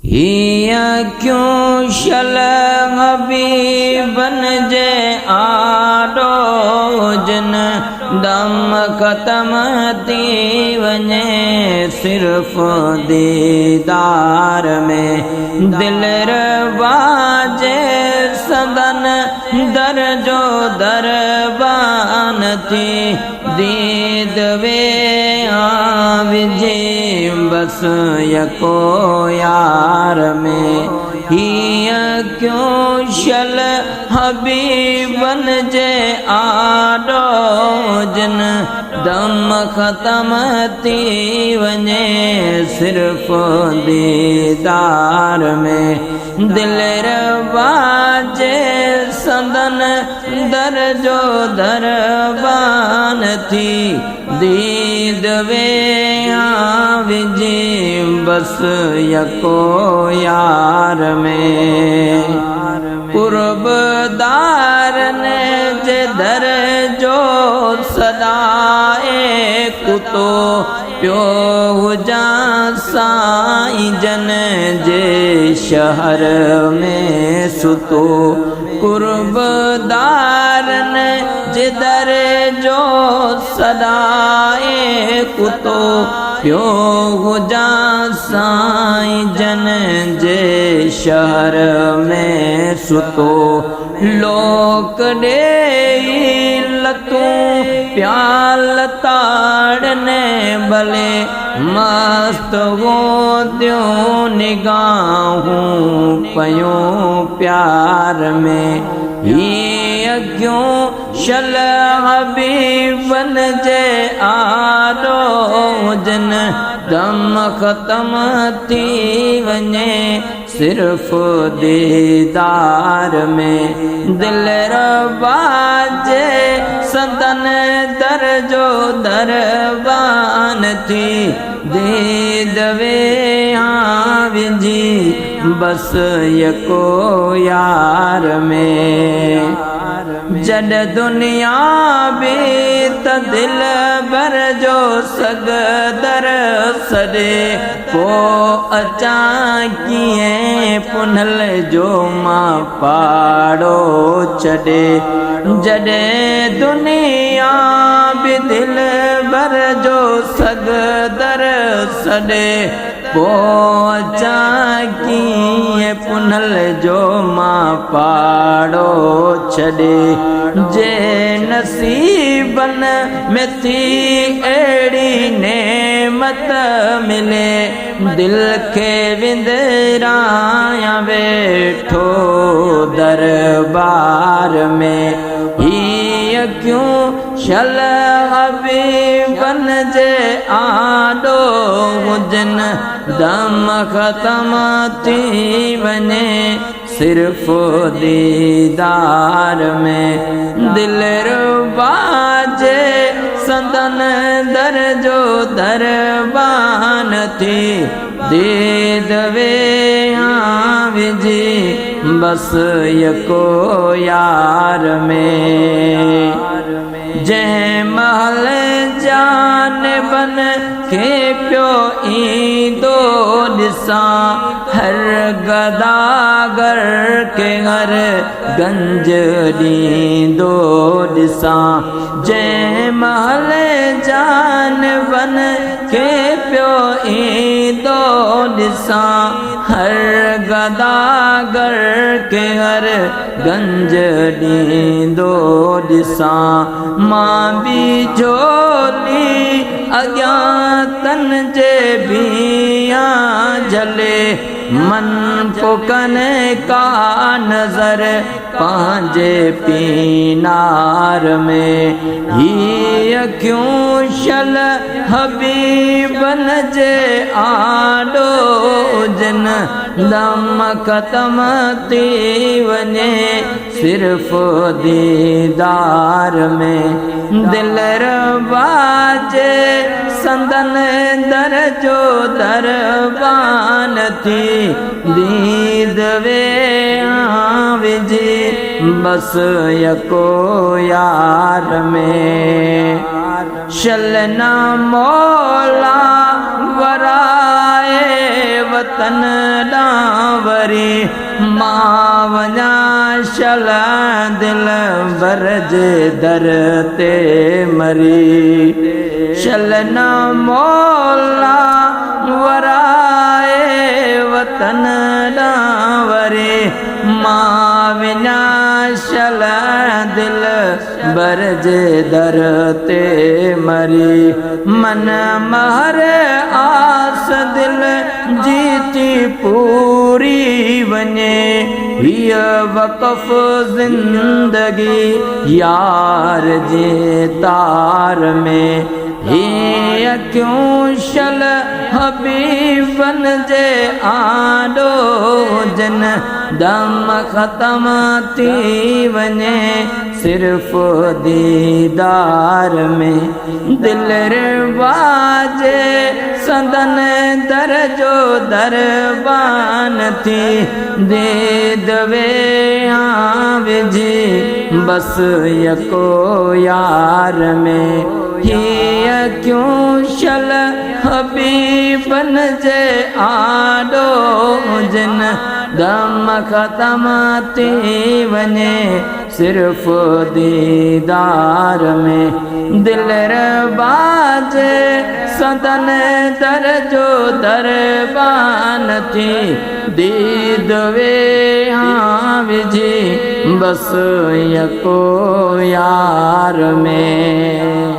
हिया क्यों शलग भी बन जे आडो जन दम ख़त्म थी वञे सिर्फ दीदार में दिल रवाजे सदन दर जो दरबान थी दीद वे विझे बस यको यार में हिया क्यों शल हबीबन जे आडो जन दम ख़त्म थी वञे सिर्फ दीदार में दिल रवाजे सदन दर जो दरबान थी दीद वे विझी बस यको यार में कुर्बदार ने जे दर जो सदाए कुतो प्यो हुजा साईं जन जे शहर में सुतो कुर्बदार ने जे दर जो सदाए कुतो प्यो हुजा साईं जन जे शहर में सुतो लोक डे लतूं प्याल ताड़ने भले मस्त वो त्यों निगाहूं पयों प्यार में ये क्यों शल हबीबन जे आडो जन दम ख़त्म थी वञे सिर्फ दीदार में दिल रवाजे सदन दर जो दरबान थी दीद वे विझी बस यको यार में जड दुनिया भी त दिल भर जो सगदर सॾे को अचा कीअं पुनल जो मां पाड़ो छॾे जॾहिं दुनिया भी दिल भर जो सगदर सॾे को अचा कीअं पुनल जो मां पाड़ो छॾे जे नसीबन में थी अहिड़ी नेमत मिले दिल खे विंदराया वेठो दरबार में हीअ क्यों शल हबीबन जे आडो हुजन दम ख़त्म थी वञे सिर्फ दीदार में दिल रवाजे सदन दर जो दरबान थी दीद वे विझी बस यको यार में जंहिं महल जान बन के प्यो ईंदो ॾिसां हर गदागर के हर गंज ॾींदो ॾिसां जंहिं महल जान बन के प्यो ईंदो ॾिसां हर गदागर के हर गंज ॾींदो ॾिसां मां भी झोली अज्ञातन जे बिया झले मन पोकन का नजर पांजे पीनार में ही क्यों शल हबीबन जे आडो जन दम ख़त्म थी वञे सिर्फ दीदार में दिल रवाजे संदन दर जो दरबान थी दीद वे विझी बस यको यार में शलना मौला वराए वतन दा वरी मां वञा शल दिल बर जे दर ते मरी शल न मौला वराए वतन डावरे मां विना शल दिल बर जे दर ते मरी मन महर आस दिल जीती पूरी वने हिय वक़फ़ जिंदगी यार जे तार में हे क्यों शल हबीबन जे आडो जन दम ख़त्म थी वने सिर्फ दीदार में दिल बाजे संदन दर जो दरबान थी दे दवे विझी बस यको यार में हिय क्यों शल हबीबन जे आडो जिन दम ख़त्म थी वने सिर्फ दीदार में दिल बाजे सदन दर जो दरबान थी दीद वे विझी बस यको यार में।